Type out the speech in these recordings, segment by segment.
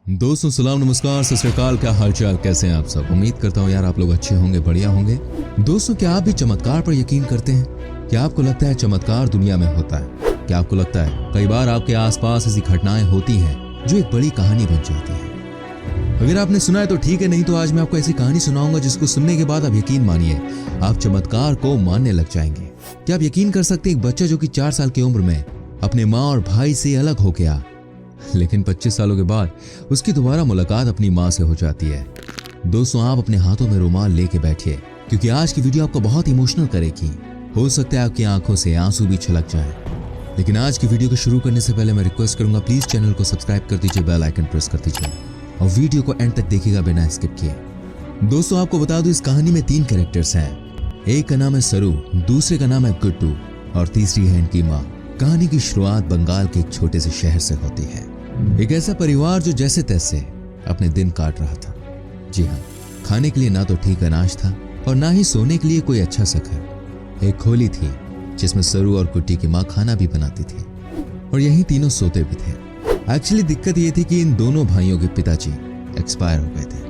दोस्तों सलाम नमस्कार सत श्री अकाल। क्या हालचाल, कैसे हैं आप सब। उम्मीद करता हूँ यार आप लोग अच्छे होंगे, बढ़िया होंगे। दोस्तों क्या आप भी चमत्कार पर यकीन करते हैं? क्या आपको लगता है चमत्कार दुनिया में होता है? क्या आपको लगता है कई बार आपके आसपास ऐसी घटनाएं होती हैं जो एक बड़ी कहानी बन जाती है? अगर आपने सुना है तो ठीक है, नहीं तो आज मैं आपको ऐसी कहानी सुनाऊंगा जिसको सुनने के बाद आप यकीन मानिए आप चमत्कार को मानने लग जाएंगे। क्या आप यकीन कर सकते हैं एक बच्चा जो कि 4 साल की उम्र में अपने माँ और भाई से अलग हो गया, लेकिन 25 सालों के बाद उसकी दोबारा मुलाकात अपनी माँ से हो जाती है। दोस्तों आप अपने हाथों में रुमाल लेके बैठिए क्योंकि आज की वीडियो आपको बहुत इमोशनल करेगी। हो सकता है आपकी आंखों से आंसू भी छलक जाएं। लेकिन आज की वीडियो को शुरू करने से पहले मैं रिक्वेस्ट करूंगा प्लीज चैनल को सब्सक्राइब कर दीजिए, बेल आइकन प्रेस कर दीजिए और वीडियो को एंड तक देखिएगा बिना स्किप किए। दोस्तों आपको बता दूं इस कहानी में 3 कैरेक्टर्स हैं। एक का नाम है सरू, दूसरे का नाम है गुड्डू और तीसरी है इनकी माँ। कहानी की शुरुआत बंगाल के एक छोटे से शहर से होती है। एक ऐसा परिवार जो जैसे तैसे अपने दिन काट रहा था। जी हाँ, खाने के लिए ना तो ठीक अनाज था और ना ही सोने के लिए कोई अच्छा सा घर। एक खोली थी जिसमें सरू और गुड्डी की माँ खाना भी बनाती थी और यही तीनों सोते भी थे। एक्चुअली दिक्कत ये थी कि इन दोनों भाइयों के पिताजी एक्सपायर हो गए थे।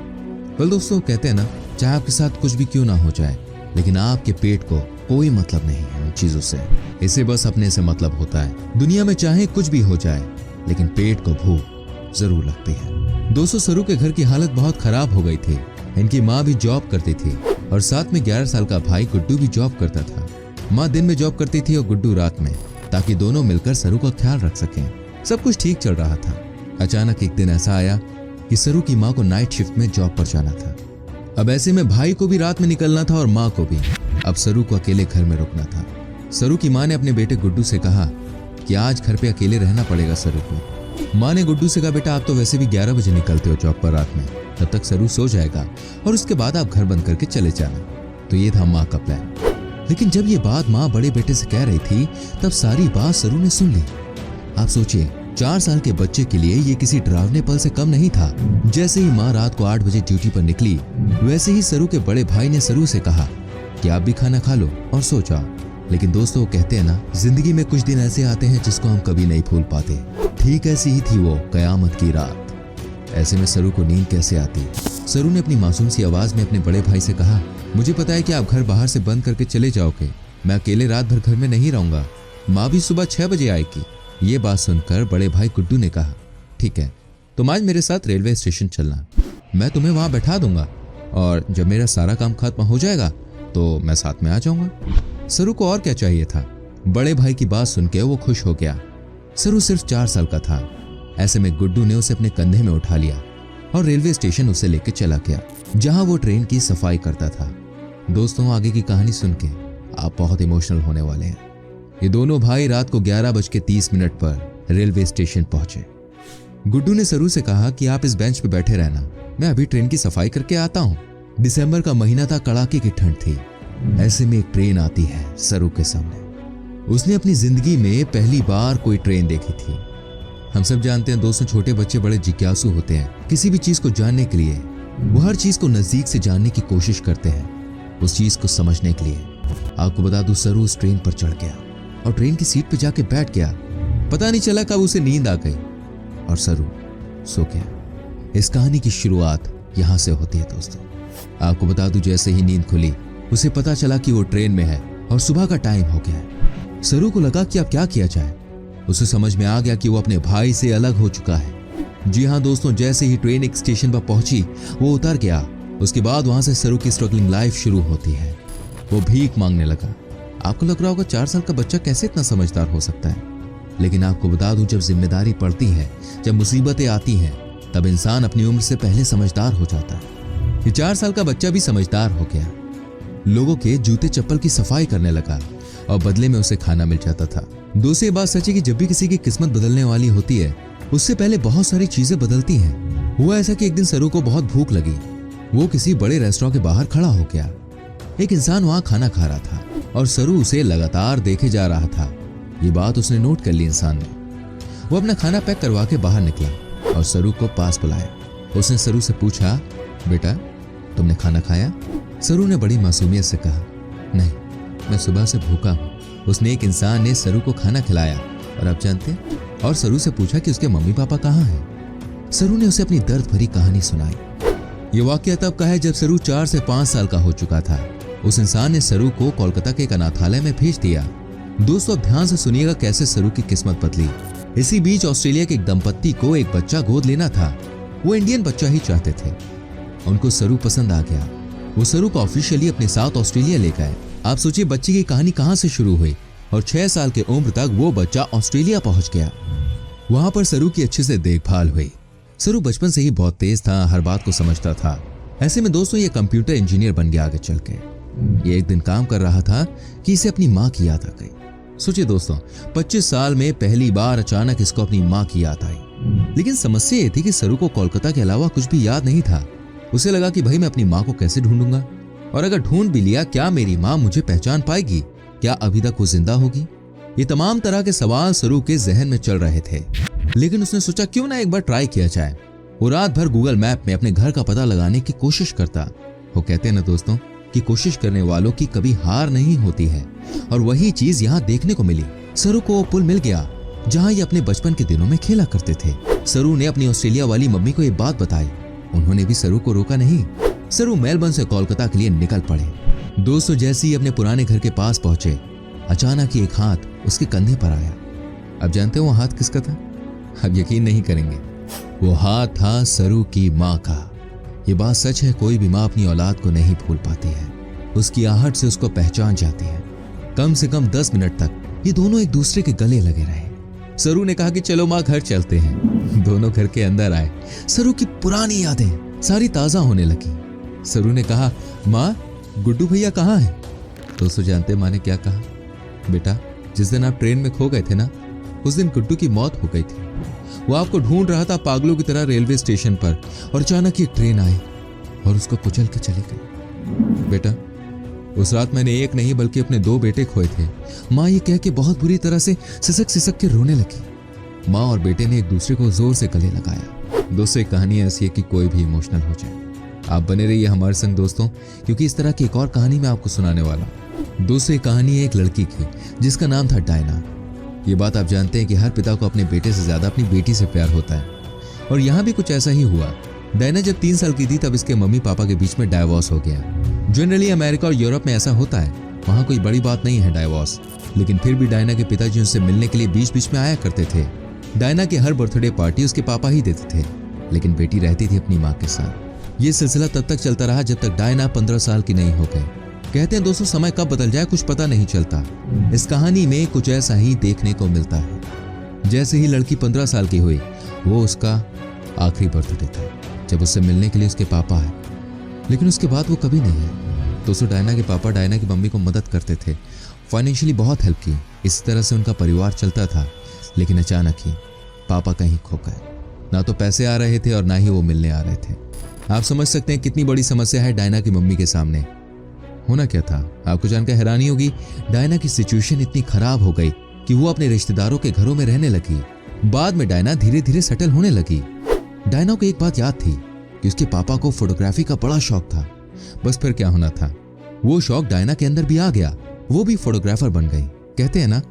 वेल दोस्तों कहते हैं ना, चाहे आपके साथ कुछ भी क्यों ना हो जाए लेकिन आपके पेट को कोई मतलब नहीं है उन चीजों से। इसे बस अपने से मतलब होता है। दुनिया में चाहे कुछ भी हो जाए लेकिन पेट को भूख जरूर लगती है। दोस्तों सरू के घर की हालत बहुत खराब हो गई थी। इनकी माँ भी जॉब करती थी और साथ में 11 साल का भाई गुड्डू भी जॉब करता था। माँ दिन में जॉब करती थी और गुड्डू रात में, ताकि दोनों मिलकर सरू का ख्याल रख सकें। सब कुछ ठीक चल रहा था। अचानक एक दिन ऐसा आया कि सरू की माँ को नाइट शिफ्ट में जॉब पर जाना था। अब ऐसे में भाई को भी रात में निकलना था और माँ को भी। अब सरू को अकेले घर में रुकना था। सरू की माँ ने अपने बेटे गुड्डू से कहा कि आज घर पे अकेले रहना पड़ेगा सरू को। माँ ने गुड्डू से कहा बेटा आप तो वैसे भी 11 बजे निकलते हो जॉब पर रात में, तब तक सरू सो जाएगा और उसके बाद आप घर बंद करके चले जाना। तो ये था माँ का प्लान। लेकिन जब ये बात माँ बड़े बेटे से कह रही थी तब सारी बात सरू ने सुन ली। आप सोचिए 4 साल के बच्चे के लिए ये किसी डरावने पल से कम नहीं था। जैसे ही माँ रात को 8 बजे ड्यूटी पर निकली वैसे ही सरू के बड़े भाई ने सरू से कहा कि आप भी खाना खा लो और सो जाओ। लेकिन दोस्तों कहते हैं ना, जिंदगी में कुछ दिन ऐसे आते हैं जिसको हम कभी नहीं भूल पाते। ठीक ऐसी ही थी वो कयामत की रात। ऐसे में सरू को नींद कैसे आती। सरू ने अपनी मासूम सी आवाज में अपने बड़े भाई से कहा मुझे पता है कि आप घर बाहर से बंद करके चले जाओगे, मैं अकेले रात भर घर में नहीं रहूंगा, माँ भी सुबह 6 बजे आएगी। ये बात सुनकर बड़े भाई गुड्डू ने कहा ठीक है, तुम आज मेरे साथ रेलवे स्टेशन चलना, मैं तुम्हें वहां बैठा दूंगा और जब मेरा सारा काम खत्म हो जाएगा तो मैं साथ में आ जाऊंगा। सरू को और क्या चाहिए था। बड़े भाई की बात सुन के वो खुश हो गया। सरू सिर्फ 4 साल का था। ऐसे में गुड्डू ने उसे अपने कंधे में उठा लिया और रेलवे स्टेशन उसे लेकर चला गया जहां वो ट्रेन की सफाई करता था। दोस्तों आगे की कहानी सुन के आप बहुत इमोशनल होने वाले हैं। ये दोनों भाई रात को 11:30 पर रेलवे स्टेशन पहुंचे। गुड्डू ने सरू से कहा कि आप इस बेंच पे बैठे रहना, मैं अभी ट्रेन की सफाई करके आता हूँ। दिसंबर का महीना था, कड़ाके की ठंड थी। ऐसे में एक ट्रेन आती है सरू के सामने। उसने अपनी जिंदगी में पहली बार कोई ट्रेन देखी थी। हम सब जानते हैं दोस्तों, छोटे बच्चे बड़े जिज्ञासु होते हैं किसी भी चीज को जानने के लिए। वो हर चीज को नजदीक से जानने की कोशिश करते हैं, उस चीज को समझने के लिए। आपको बता दूं सरू उस ट्रेन पर चढ़ गया और ट्रेन की सीट पर जाके बैठ गया। पता नहीं चला कब उसे नींद आ गई और सरू सो गया। इस कहानी की शुरुआत यहां से होती है दोस्तों। आपको बता दूं जैसे ही नींद खुली उसे पता चला कि वो ट्रेन में है और सुबह का टाइम हो गया है। सरू को लगा कि अब क्या किया जाए। उसे समझ में आ गया कि वो अपने भाई से अलग हो चुका है। जी हाँ दोस्तों, जैसे ही ट्रेन एक स्टेशन पर पहुंची वो उतर गया। उसके बाद वहां से सरू की स्ट्रगलिंग लाइफ शुरू होती है। वो भीख मांगने लगा। आपको लग रहा होगा 4 साल का बच्चा कैसे इतना समझदार हो सकता है, लेकिन आपको बता दूं जब जिम्मेदारी पड़ती है, जब मुसीबतें आती हैं, तब इंसान अपनी उम्र से पहले समझदार हो जाता है। ये 4 साल का बच्चा भी समझदार हो गया। लोगों के जूते चप्पल की सफाई करने लगा और बदले में उसे खाना मिल जाता था। दोस्तों ये बात सच है कि जब भी किसी की किस्मत बदलने वाली होती है उससे पहले बहुत सारी चीजें बदलती हैं। हुआ ऐसा कि एक दिन सरू को बहुत भूख लगी। वो किसी बड़े रेस्टोरेंट के बाहर खड़ा हो गया। एक इंसान वहां खाना खा रहा था और सरू उसे लगातार देखे जा रहा था। ये बात उसने नोट कर ली इंसान ने। वो अपना खाना पैक करवा के बाहर निकला और सरू को पास बुलाया। उसने सरू से पूछा बेटा तुमने खाना खाया? सरू ने बड़ी मासूमियत से कहा नहीं, मैं सुबह से भूखा हूँ। उसने एक इंसान ने सरू को खाना खिलाया और आप जानते, और सरू से पूछा कि उसके मम्मी पापा कहाँ हैं। सरू ने उसे अपनी दर्द भरी कहानी सुनाई। ये वाकया तब का है जब सरू 4 से 5 साल का हो चुका था। उस इंसान ने सरू को कोलकाता के एक अनाथालय में भेज दिया। दोस्तों अब ध्यान से सुनिएगा कैसे सरू की किस्मत बदली। इसी बीच ऑस्ट्रेलिया के एक दंपत्ति को एक बच्चा गोद लेना था। वो इंडियन बच्चा ही चाहते थे। उनको सरू पसंद आ गया। वो सरू को ऑफिशियली अपने साथ ऑस्ट्रेलिया ले गए। आप सोचिए बच्चे की कहानी कहां से शुरू हुई और 6 साल की उम्र तक वो बच्चा ऑस्ट्रेलिया पहुंच गया। वहां पर सरू की अच्छे से देखभाल हुई। सरू बचपन से ही बहुत तेज था, हर बात को समझता था। ऐसे में दोस्तों ये कंप्यूटर इंजीनियर बन गया आगे चल के। ये एक दिन काम कर रहा था कि इसे अपनी माँ की याद आ गई। सोचिए दोस्तों 25 साल में पहली बार अचानक इसको अपनी माँ की याद आई। लेकिन समस्या ये थी कि सरू को कोलकाता के अलावा कुछ भी याद नहीं था। उसे लगा कि भाई मैं अपनी माँ को कैसे ढूंढूंगा, और अगर ढूंढ भी लिया क्या मेरी माँ मुझे पहचान पाएगी, क्या अभी तक वो जिंदा होगी। ये तमाम तरह के सवाल सरू के जहन में चल रहे थे। लेकिन उसने सोचा क्यों ना एक बार ट्राई किया जाए। वो रात भर गूगल मैप में अपने घर का पता लगाने की कोशिश करता। वो कहते हैं ना दोस्तों कि कोशिश करने वालों की कभी हार नहीं होती है, और वही चीज यहाँ देखने को मिली। सरू को वो पुल मिल गया जहाँ ये अपने बचपन के दिनों में खेला करते थे। सरू ने अपनी ऑस्ट्रेलिया वाली मम्मी को ये बात बताई। उन्होंने भी सरू को रोका नहीं। सरू मेलबर्न से कोलकाता के लिए निकल पड़े। दोस्तों जैसे ही अपने पुराने घर के पास पहुंचे, अचानक ही एक हाथ उसके कंधे पर आया। अब जानते हो वो हाथ किसका था? अब यकीन नहीं करेंगे, वो हाथ था सरू की माँ का। ये बात सच है, कोई भी माँ अपनी औलाद को नहीं भूल पाती है। उसकी आहट से उसको पहचान जाती है। कम से कम 10 मिनट तक ये दोनों एक दूसरे के गले लगे रहे। सरू ने कहा कि चलो माँ घर चलते हैं। दोनों घर के अंदर आए। सरू की पुरानी यादें सारी ताजा होने लगी। सरू ने कहा माँ गुड्डू भैया कहाँ हैं? दोस्तों जानते माँ ने क्या कहा? बेटा जिस दिन आप ट्रेन में खो गए थे ना, उस दिन गुड्डू की मौत हो गई थी। वो आपको ढूंढ रहा था पागलों की तरह रेलवे स्टेशन पर, और अचानक ये ट्रेन आई और उसको कुचल के चली गई। बेटा उस रात मैंने एक नहीं बल्कि अपने 2 बेटे खोए थे। माँ ये कह के बहुत बुरी तरह से सिसक सिसक के रोने लगी। माँ और बेटे ने एक दूसरे को जोर से गले लगाया। दोस्तों एक कहानी ऐसी है कि कोई भी इमोशनल हो जाए। आप बने रहिए हमारे संग दोस्तों, क्योंकि इस तरह की एक और कहानी मैं आपको सुनाने वाला हूं। दोस्तों एक कहानी है एक लड़की की जिसका नाम था डायना। ये बात आप जानते हैं कि हर पिता को अपने बेटे से ज्यादा अपनी बेटी से प्यार होता है, और यहाँ भी कुछ ऐसा ही हुआ। डायना जब 3 साल की थी तब इसके मम्मी पापा के बीच में डाइवोर्स हो गया। जनरली अमेरिका और यूरोप में ऐसा होता है, वहाँ कोई बड़ी बात नहीं है डाइवोर्स। लेकिन फिर भी डायना के पिताजी उससे मिलने के लिए बीच बीच में आया करते थे। डायना की हर बर्थडे पार्टी उसके पापा ही देते थे, लेकिन बेटी रहती थी अपनी माँ के साथ। ये सिलसिला तब तक चलता रहा जब तक डायना 15 साल की नहीं हो गई। कहते हैं दोस्तों समय कब बदल जाए कुछ पता नहीं चलता। इस कहानी में कुछ ऐसा ही देखने को मिलता है। जैसे ही लड़की 15 साल की हुई, वो उसका आखिरी बर्थडे था जब उससे मिलने के लिए उसके पापा आए, लेकिन उसके बाद वो कभी नहीं है। दोस्तों डायना के पापा डायना की मम्मी को मदद करते थे, फाइनेंशियली बहुत हेल्प की। इस तरह से उनका परिवार चलता था। लेकिन अचानक ही पापा कहीं खो गए। ना तो पैसे आ रहे थे और ना ही वो मिलने आ रहे थे। आप समझ सकते हैं कितनी बड़ी समस्या है डायना की मम्मी के सामने। होना क्या था आपको जानकर हैरानी होगी। डायना की सिचुएशन इतनी खराब हो गई कि वो अपने रिश्तेदारों के घरों में रहने लगी। बाद में डायना धीरे धीरे सेटल होने लगी। डायना को एक बात याद थी कि उसके पापा को फोटोग्राफी का बड़ा शौक था। बस फिर क्या होना था, वो शौक डायना के अंदर भी आ गया। वो भी फोटोग्राफर बन गई। कहते हैं ना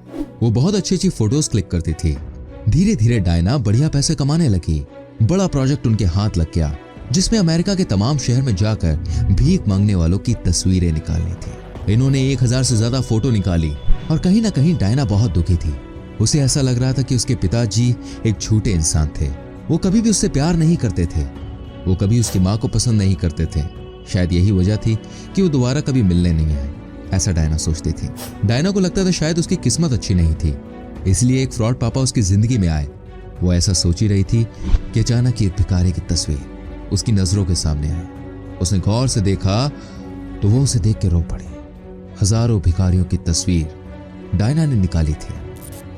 वो बहुत अच्छी अच्छी फोटोज क्लिक करती थी। धीरे धीरे डायना बढ़िया पैसे कमाने लगी। बड़ा प्रोजेक्ट उनके हाथ लग गया जिसमें अमेरिका के तमाम शहर में जाकर भीख मांगने वालों की तस्वीरें निकालनी थी। इन्होंने 1000 से ज्यादा फोटो निकाली और कहीं ना कहीं डायना बहुत दुखी थी। उसे ऐसा लग रहा था कि उसके पिताजी एक झूठे इंसान थे। वो कभी भी उससे प्यार नहीं करते थे। वो कभी उसकी माँ को पसंद नहीं करते थे। शायद यही वजह थी कि वो दोबारा कभी मिलने नहीं आए, ऐसा डायना सोचती थी। डायना को लगता था शायद उसकी किस्मत अच्छी नहीं थी, इसलिए एक फ्रॉड पापा उसकी जिंदगी में आए। वो ऐसा सोच ही रही थी कि अचानक एक भिखारी की तस्वीर उसकी नजरों के सामने आई। उसने गौर से देखा तो वो उसे देख के रो पड़ी। हजारों भिखारियों की तस्वीर डायना ने निकाली थी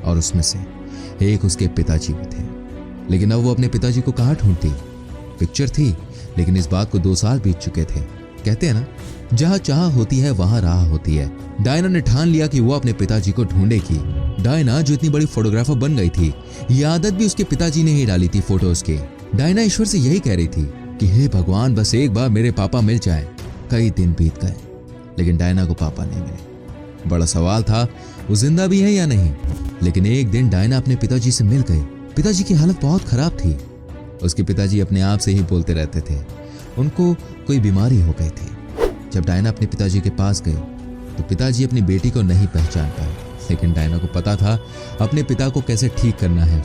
और उसमें से एक उसके पिताजी भी थे। लेकिन अब वो अपने पिताजी को कहाँ ढूंढती? पिक्चर थी, लेकिन इस बात को 2 साल बीत चुके थे। कहते हैं ना जहां चाह होती है वहां राह होती है। डायना ने ठान लिया कि वो अपने पिताजी को ढूंढेगी। डायना जो इतनी बड़ी फोटोग्राफर बन गई थी, ये आदत भी उसके पिताजी ने ही डाली थी फोटोज के। डायना ईश्वर से यही कह रही थी कि हे भगवान बस एक बार मेरे पापा मिल जाएं। कई दिन बीत गए लेकिन डायना को पापा नहीं मिले। बड़ा सवाल था वो जिंदा भी है या नहीं। लेकिन एक दिन डायना अपने पिताजी से मिल गई। पिताजी की हालत बहुत खराब थी। उसके पिताजी अपने आप से ही बोलते रहते थे। उनको कोई बीमारी हो गई थी। जब डायना अपने पिताजी के पास गई तो पिताजी अपनी बेटी को नहीं पहचान पाए, लेकिन डायना को पता था अपने पिता को कैसे ठीक करना है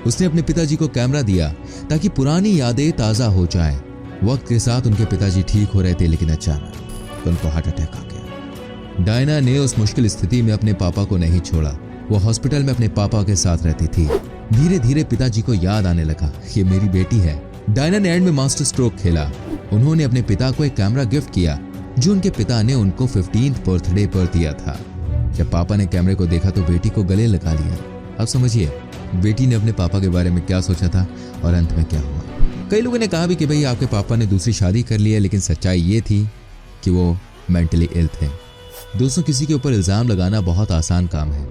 उसने अपने पिताजी को कैमरा दिया ताकि पुरानी यादें ताज़ा हो जाएं। वक्त के साथ उनके पिताजी ठीक हो रहे थे, लेकिन अचानक उनको हार्ट अटैक आ गया। डायना ने उस मुश्किल स्थिति में अपने पापा को नहीं छोड़ा। वो हॉस्पिटल में अपने पापा के साथ रहती थी। धीरे धीरे पिताजी को याद आने लगा, ये मेरी बेटी है। डायना ने एंड में मास्टर स्ट्रोक खेला। उन्होंने अपने पिता को एक कैमरा गिफ्ट किया जो उनके पिता ने उनको 15th बर्थडे पर दिया था। जब पापा ने कैमरे को देखा तो बेटी को गले लगा लिया। अब समझिए बेटी ने अपने पापा के बारे में क्या सोचा था और अंत में क्या हुआ। कई लोगों ने कहा भी कि भाई आपके पापा ने दूसरी शादी कर ली है, लेकिन सच्चाई ये थी कि वो मेंटली इल थे। दोस्तों, किसी के ऊपर इल्जाम लगाना बहुत आसान काम है,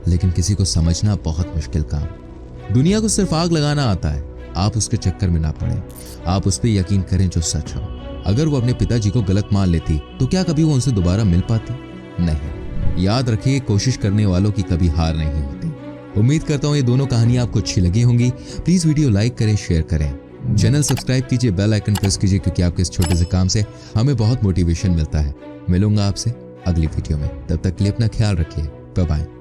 लेकिन किसी को समझना बहुत मुश्किल काम। दुनिया को सिर्फ आग लगाना आता है, आप उसके चक्कर में ना पड़े। आप उस पर यकीन करें जो सच हो। अगर वो अपने पिताजी को गलत मान लेती तो क्या कभी वो उनसे दोबारा मिल पाती? नहीं। याद रखिए, कोशिश करने वालों की कभी हार नहीं होती। उम्मीद करता हूँ ये दोनों कहानियां आपको अच्छी लगी होंगी। प्लीज वीडियो लाइक करें, शेयर करें, चैनल सब्सक्राइब कीजिए, बेल आइकन प्रेस कीजिए, क्योंकि आपके इस छोटे से काम से हमें बहुत मोटिवेशन मिलता है। मिलूंगा आपसे अगली वीडियो में, तब तक के लिए अपना ख्याल रखिए। Bye bye.